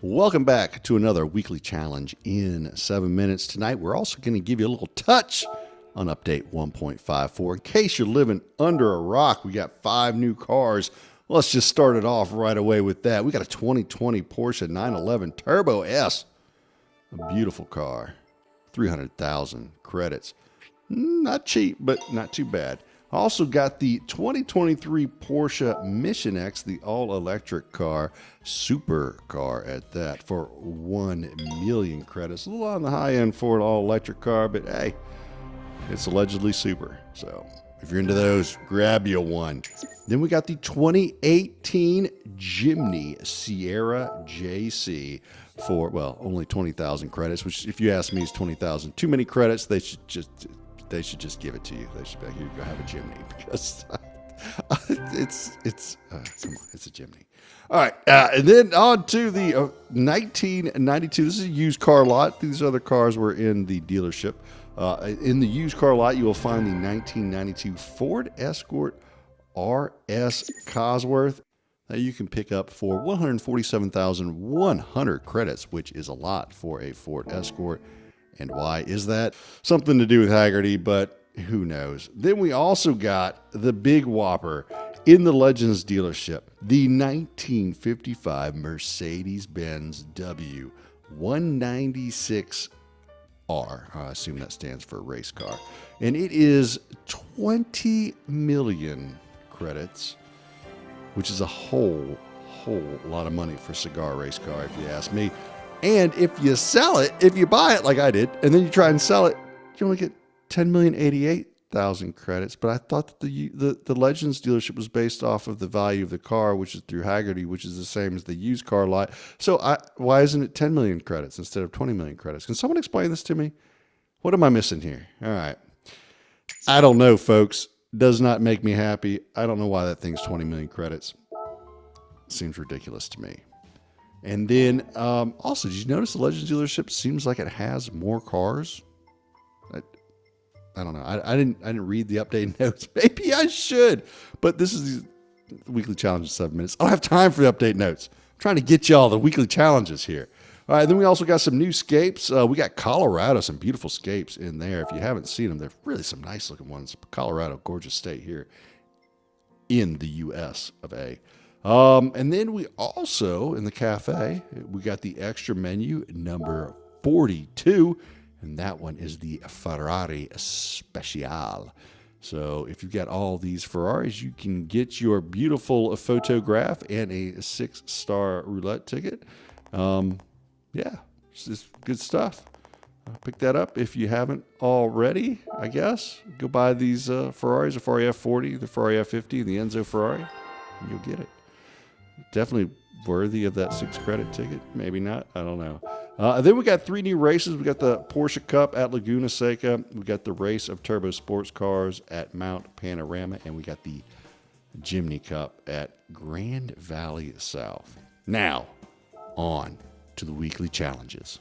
Welcome back to another weekly challenge in 7 minutes. Tonight, we're also going to give you a little touch on update 1.54. In case you're living under a rock, we got 5 new cars. Let's just start it off right away with that. We got a 2020 Porsche 911 Turbo S. A beautiful car. 300,000 credits. Not cheap, but not too bad. Also got the 2023 Porsche Mission X, the all-electric car, super car at that, for 1 million credits. A little on the high end for an all-electric car, but hey, it's allegedly super. So if you're into those, grab you one. Then we got the 2018 Jimny Sierra JC for, well, only 20,000 credits, which if you ask me is 20,000 too many credits. They should just give it to you. They should be like, here, go have a Jimny, because come on, it's a Jimny. All right, and then on to the 1992. This is a used car lot. These other cars were in the dealership. In the used car lot, you will find the 1992 Ford Escort RS Cosworth that you can pick up for 147,100 credits, which is a lot for a Ford Escort. And why is that? Something to do with Haggerty, but who knows? Then we also got the big whopper in the Legends dealership, the 1955 Mercedes-Benz W196R. I assume that stands for race car. And it is 20 million credits, which is a whole lot of money for a cigar race car, if you ask me. And if you sell it, if you buy it like I did, and then you try and sell it, you only get 10,088,000 credits. But I thought that the Legends dealership was based off of the value of the car, which is through Haggerty, which is the same as the used car lot. So why isn't it 10 million credits instead of 20 million credits? Can someone explain this to me? What am I missing here? All right. I don't know, folks. Does not make me happy. I don't know why that thing's 20 million credits. Seems ridiculous to me. And then, also, did you notice the Legends dealership seems like it has more cars? I don't know. I didn't read the update notes. Maybe I should. But this is the weekly challenge in 7 minutes. I don't have time for the update notes. I'm trying to get y'all the weekly challenges here. All right, then we also got some new scapes. We got Colorado, some beautiful scapes in there. If you haven't seen them, they're really some nice looking ones. Colorado, gorgeous state here in the U.S. of A. And then we also, in the cafe, we got the extra menu number 42, and that one is the Ferrari Speciale. So if you've got all these Ferraris, you can get your beautiful photograph and a 6-star roulette ticket. Yeah, it's just good stuff. Pick that up if you haven't already, I guess. Go buy these Ferraris, the Ferrari F40, the Ferrari F50, the Enzo Ferrari, and you'll get it. Definitely worthy of that 6 credit ticket. Maybe not. I don't know. Then we got 3 new races. We got the Porsche Cup at Laguna Seca. We got the race of turbo sports cars at Mount Panorama. And we got the Jimny Cup at Grand Valley South. Now, on to the weekly challenges.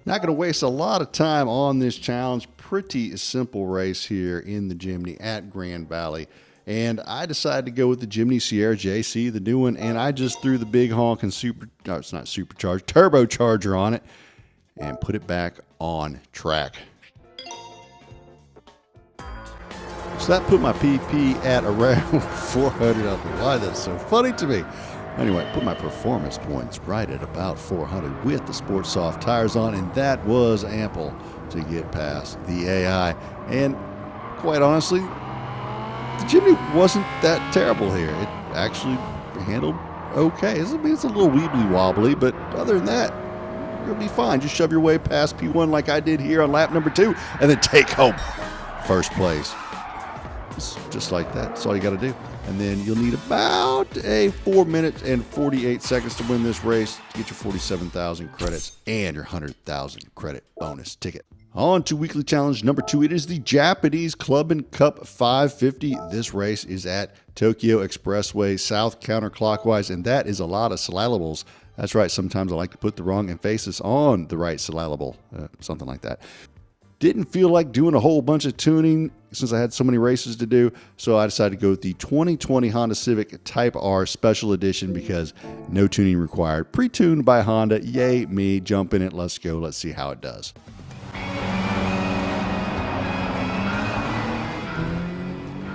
Not going to waste a lot of time on this challenge. Pretty simple race here in the Jimny at Grand Valley. And I decided to go with the Jimny Sierra JC, the new one, and I just threw the big honking it's not supercharged, turbocharger on it and put it back on track. So that put my PP at around 400. I don't know why that's so funny to me. Anyway, put my performance points right at about 400 with the Sport Soft tires on, and that was ample to get past the AI. And quite honestly, the Jimny wasn't that terrible here. It actually handled okay. I mean, it's a little weebly wobbly, but other than that, you'll be fine. Just shove your way past P1 like I did here on lap number 2, and then take home first place. Just like that. That's all you got to do. And then you'll need about a 4 minutes and 48 seconds to win this race to get your 47,000 credits and your 100,000 credit bonus ticket. On to weekly challenge number 2. It is the Japanese Clubman Cup 550. This race is at Tokyo Expressway South Counterclockwise, and that is a lot of syllables. That's right. Sometimes I like to put the wrong emphasis on the right syllable, something like that. Didn't feel like doing a whole bunch of tuning since I had so many races to do, so I decided to go with the 2020 Honda Civic Type R Special Edition because no tuning required. Pre-tuned by Honda. Yay, me. Jump in it. Let's go. Let's see how it does.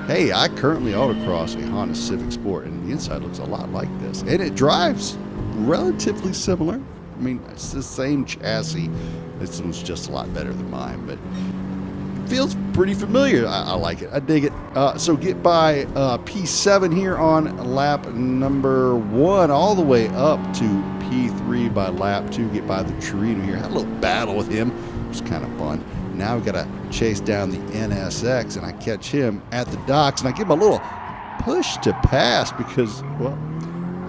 Hey, I currently autocross a Honda Civic Sport, and the inside looks a lot like this. And it drives relatively similar. I mean, it's the same chassis. This one's just a lot better than mine, but it feels pretty familiar. I like it. I dig it. So get by P7 here on lap number 1 all the way up to P3 by lap 2. Get by the Torino here. Had a little battle with him. It was kind of fun. Now we got to chase down the NSX, and I catch him at the docks, and I give him a little push to pass because, well,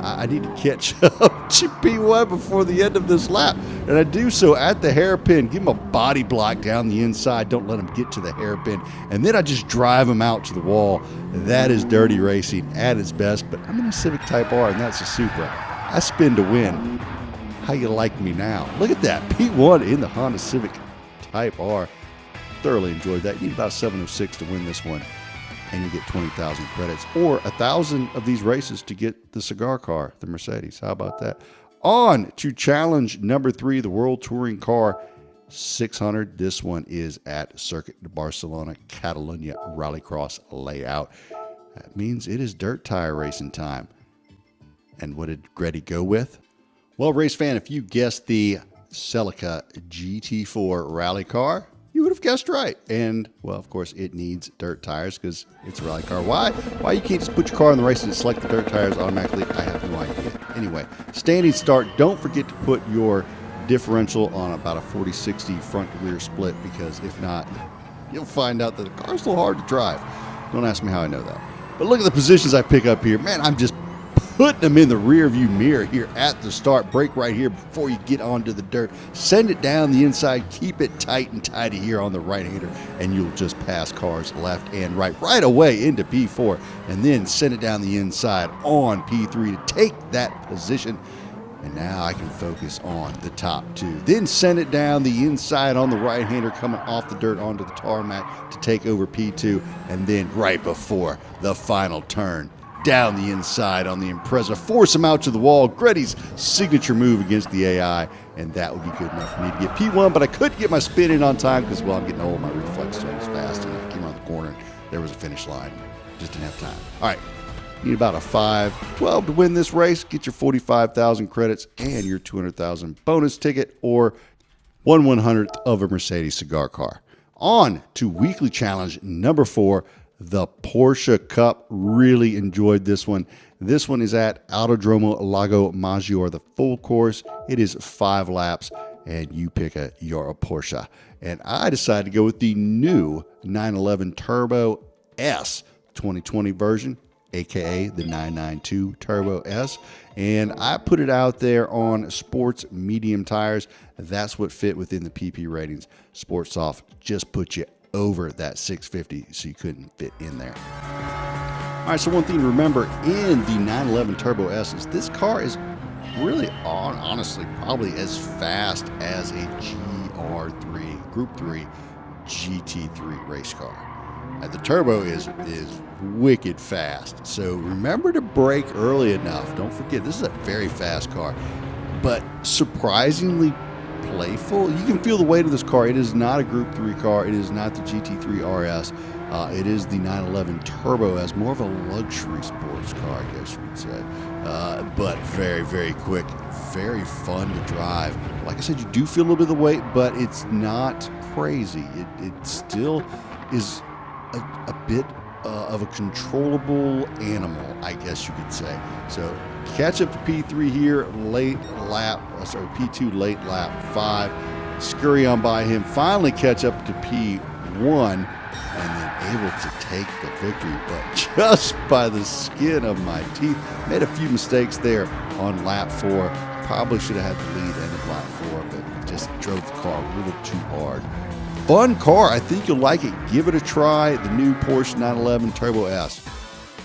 I need to catch up to P1 before the end of this lap. And I do so at the hairpin. Give him a body block down the inside. Don't let him get to the hairpin. And then I just drive him out to the wall. That is dirty racing at its best. But I'm in a Civic Type R, and that's a Supra. I spin to win. How you like me now? Look at that. P1 in the Honda Civic Type R. Thoroughly enjoyed that. You need about 706 to win this one. And you get 20,000 credits or 1,000 of these races to get the cigar car, the Mercedes. How about that? On to challenge number 3, the World Touring Car 600. This one is at Circuit de Barcelona-Catalunya Rallycross layout. That means it is dirt tire racing time. And what did Grady go with? Well, race fan, if you guessed the Celica GT4 rally car, you would have guessed right. And, well, of course, it needs dirt tires because it's a rally car. Why you can't just put your car in the race and select the dirt tires automatically, I have no idea. Anyway, standing start. Don't forget to put your differential on about a 40-60 front to rear split because if not, you'll find out that the car's a little hard to drive. Don't ask me how I know that. But look at the positions I pick up here. Man, I'm just putting them in the rear view mirror here at the start. Brake right here before you get onto the dirt. Send it down the inside. Keep it tight and tidy here on the right-hander, and you'll just pass cars left and right away into P4, and then send it down the inside on P3 to take that position. And now I can focus on the top 2. Then send it down the inside on the right-hander coming off the dirt onto the tarmac to take over P2, and then right before the final turn, down the inside on the Impreza, force him out to the wall. Grady's signature move against the AI, and that would be good enough for me to get P1, but I couldn't get my spin in on time because, well, I'm getting old. My reflex so was fast, and I came around the corner, and there was a finish line. Just didn't have time. All right, need about a 5-12 to win this race. Get your 45,000 credits and your 200,000 bonus ticket, or 1/100th of a Mercedes cigar car. On to weekly challenge number 4, the Porsche Cup. Really enjoyed this one. This one is at Autodrome Lago Maggiore, the full course. It is 5 laps, and you pick your Porsche. And I decided to go with the new 911 Turbo S 2020 version, aka the 992 Turbo S. And I put it out there on sports medium tires. That's what fit within the PP ratings. Sports Soft just put you over that 650, so you couldn't fit in there. All right, so one thing to remember in the 911 Turbo S is this car is really, honestly, probably as fast as a GR3, Group 3 GT3 race car. The turbo is wicked fast, so remember to brake early enough. Don't forget, this is a very fast car, but surprisingly playful. You can feel the weight of this car. It is not a Group 3 car. It is not the GT3 RS. It is the 911 Turbo S, more of a luxury sports car, I guess you would say. But very, very quick, very fun to drive. Like I said, you do feel a little bit of the weight, but it's not crazy. It still is a bit of a controllable animal, I guess you could say. So catch up to P3 here, P2 late lap 5. Scurry on by him, finally catch up to P1, and then able to take the victory, but just by the skin of my teeth. Made a few mistakes there on lap 4. Probably should have had the lead end of lap 4, but just drove the car a little too hard. Fun car. I think you'll like it. Give it a try. The new Porsche 911 Turbo S.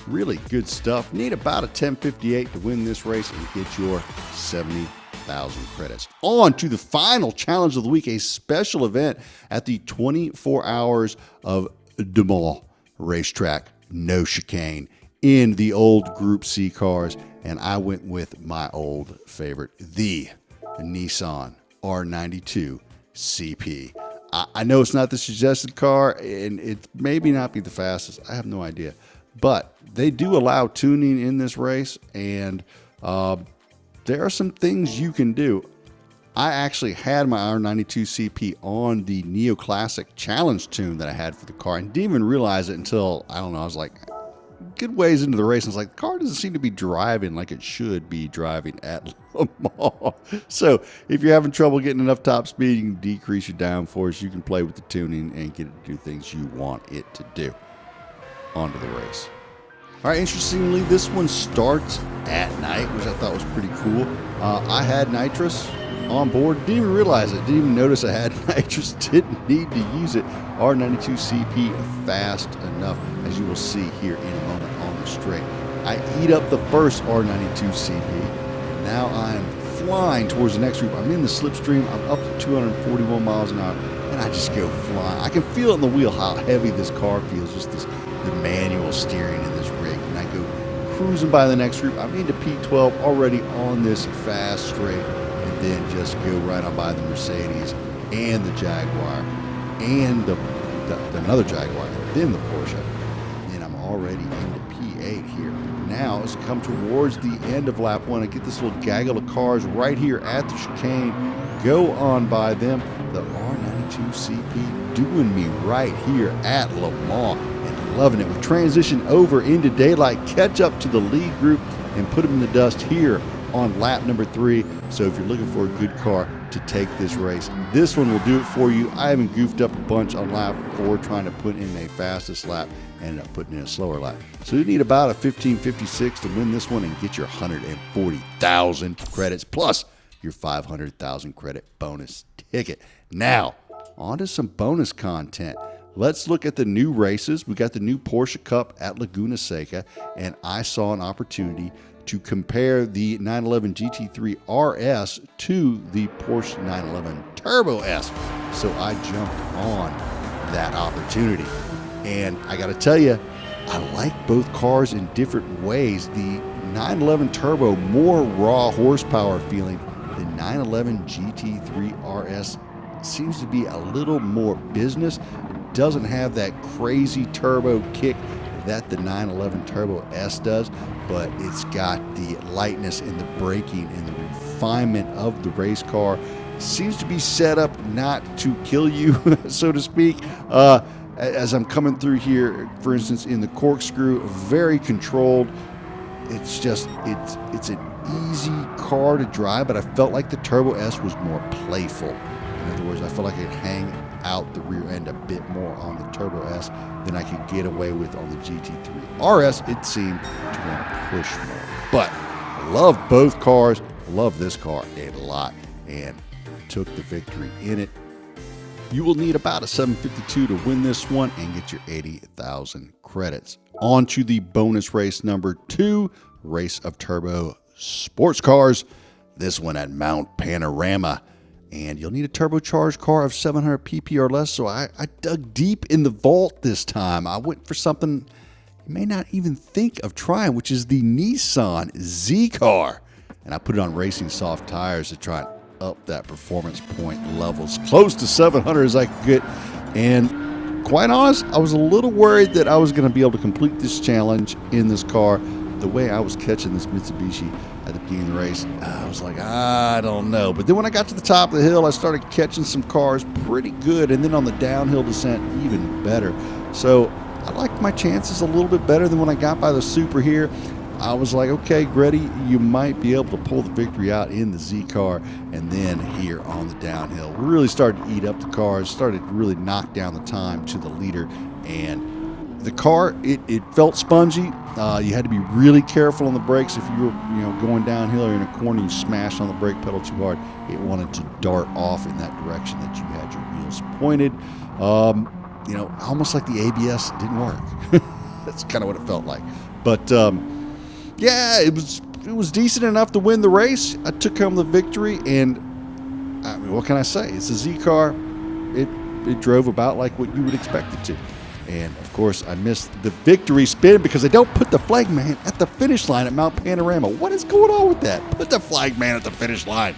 Really good stuff. Need about a 1058 to win this race and get your 70 80,000 credits. On to the final challenge of the week, a special event at the 24 Hours of Le Mans racetrack, no chicane, in the old Group C cars, and I went with my old favorite, the Nissan R92 CP. I know it's not the suggested car, and it maybe not be the fastest. I have no idea. But they do allow tuning in this race, and there are some things you can do. I actually had my R92 CP on the Neo Classic Challenge tune that I had for the car, and didn't even realize it until, I don't know, I was like, good ways into the race, and it's like, the car doesn't seem to be driving like it should be driving at Le Mans. So if you're having trouble getting enough top speed, you can decrease your downforce. You can play with the tuning and get it to do things you want it to do. On to the race. All right, interestingly, this one starts at night, which I thought was pretty cool. I had nitrous on board. Didn't even realize it. Didn't even notice I had nitrous. Didn't need to use it. R92 CP fast enough, as you will see here in a moment on the straight. I eat up the first R92 CP. Now I'm flying towards the next group. I'm in the slipstream. I'm up to 241 miles an hour, and I just go flying. I can feel it in the wheel how heavy this car feels. Just the manual steering in this rig. And I go cruising by the next group. I'm into P12 already on this fast straight. And then just go right on by the Mercedes and the Jaguar and another Jaguar, then the Porsche. And I'm already into P8 here. Now, as I come towards the end of lap 1, I get this little gaggle of cars right here at the chicane. Go on by them. The R92 CP doing me right here at Le Mans and loving it. We transition over into daylight, catch up to the lead group, and put them in the dust here on lap number 3. So if you're looking for a good car to take this race, this one will do it for you. I haven't goofed up a bunch on lap 4 trying to put in a fastest lap. Ended up putting in a slower lap. So you need about a 15:56 to win this one and get your 140,000 credits plus your 500,000 credit bonus ticket. Now, on to some bonus content. Let's look at the new races. We got the new Porsche Cup at Laguna Seca, and I saw an opportunity to compare the 911 GT3 RS to the Porsche 911 Turbo S. So I jumped on that opportunity. And I got to tell you, I like both cars in different ways. The 911 Turbo, more raw horsepower feeling. The 911 GT3 RS seems to be a little more business. It doesn't have that crazy turbo kick that the 911 Turbo S does, but it's got the lightness in the braking and the refinement of the race car. Seems to be set up not to kill you, so to speak. As I'm coming through here, for instance, in the corkscrew, very controlled. It's just, it's an easy car to drive, but I felt like the Turbo S was more playful. In other words, I felt like I could hang out the rear end a bit more on the Turbo S than I could get away with on the GT3 RS. It seemed to want to push more. But I love both cars, love this car a lot, and took the victory in it. You will need about a 752 to win this one and get your 80,000 credits. On to the bonus race number 2, Race of Turbo Sports Cars. This one at Mount Panorama. And you'll need a turbocharged car of 700 pp or less. So I dug deep in the vault this time. I went for something you may not even think of trying, which is the Nissan Z car. And I put it on racing soft tires to try and up that performance point levels close to 700 as I could get. And quite honest, I was a little worried that I was going to be able to complete this challenge in this car. The way I was catching this Mitsubishi at the beginning of the race, I was like, I don't know. But then when I got to the top of the hill, I started catching some cars pretty good. And then on the downhill descent, even better. So I liked my chances a little bit better than when I got by the Super here. I was like, okay, Gretty, you might be able to pull the victory out in the Z car. And then here on the downhill, we really started to eat up the cars, started to really knock down the time to the leader. And the car, it felt spongy. You had to be really careful on the brakes. If you were going downhill or in a corner, you smashed on the brake pedal too hard, it wanted to dart off in that direction that you had your wheels pointed. Almost like the ABS didn't work. That's kind of what it felt like. But yeah, it was was decent enough to win the race. I took home the victory, and I mean, what can I say? It's a Z car. It drove about like what you would expect it to. And of course, I missed the victory spin because they don't put the flag man at the finish line at Mount Panorama. What is going on with that? Put the flag man at the finish line.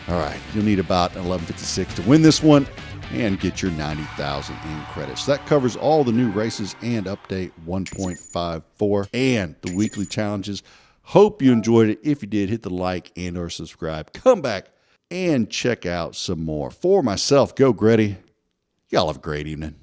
All right, you'll need about 11:56 to win this one and get your 90,000 in credits. So that covers all the new races and update 1.54 and the weekly challenges. Hope you enjoyed it. If you did, hit the like and or subscribe. Come back and check out some more. For myself, Go Gretty. Y'all have a great evening.